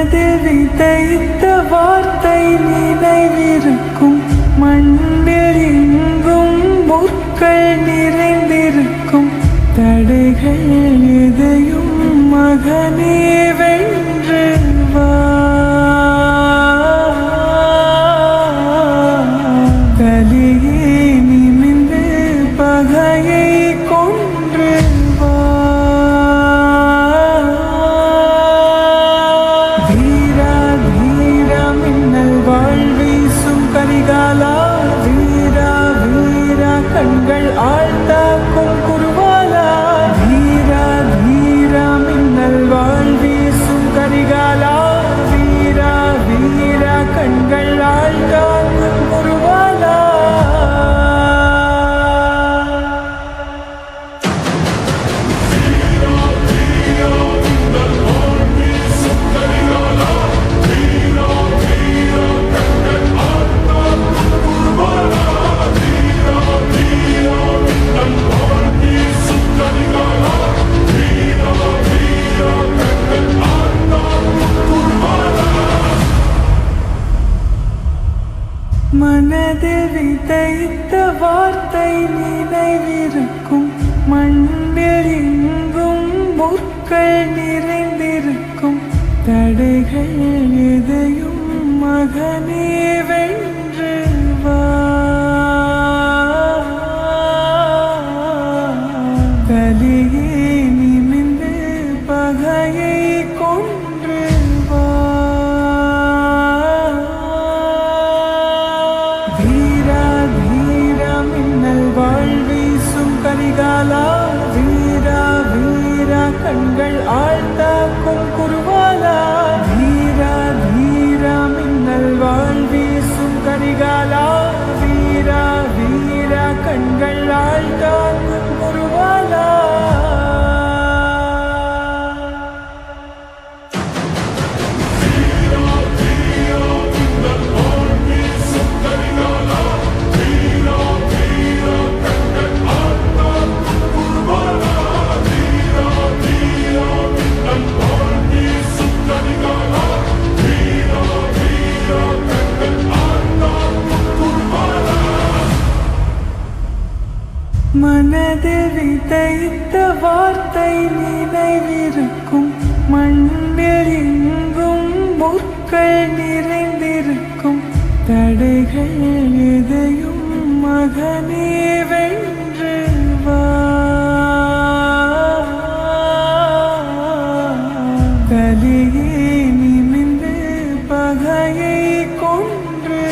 மனதில் விதைத்த வார்த்தை நினைவிருக்கும், மண்ணில் எங்கும் முற்கள் நிறைந்திருக்கும். தடைகள் எதையும் மகனே வென்று வா, கலியே நிமிந்து பகையை கொன்று வா. வீரா வீரா மின்னல் வாழ்வீசும் கரிகாலா, வீரா வீரா கண்கள் ஆழ்த்தாக்கும் குருவாலா. வீரா வீரா மின்னல் வாழ்வீசும் கரிகாலா, வீரா வீரா கண்கள் ஆழ்த்தாக்கும் குருவாலா. மனதில் விதைத்த வார்த்தை நினைவிருக்கும், மண்ணில் எங்கும் முற்கள் நிறைந்திருக்கும். தடைகள் எதையும் மகனே வென்று வா, கலியே நிமிந்து பகையை கொன்று வா. வீரா வீரா மின்னல் வாழ்வீசும் கரிகாலா, வீரா வீரா கண்கள் ஆழ்த்தாக்கும் குருவாலா. வீரா வீரா மின்னல் வாழ்வீசும் கரிகாலா, வீரா வீரா கண்கள் ஆழ்த்தாக்கும் குருவாலா. மனதில் விதைத்த வார்த்தை நினைவிருக்கும், மண்ணில் எங்கும் முற்கள் நிறைந்திருக்கும். தடைகள் எதையும் மகனே வென்று வா, கலியே நிமிந்து பகையை கொன்று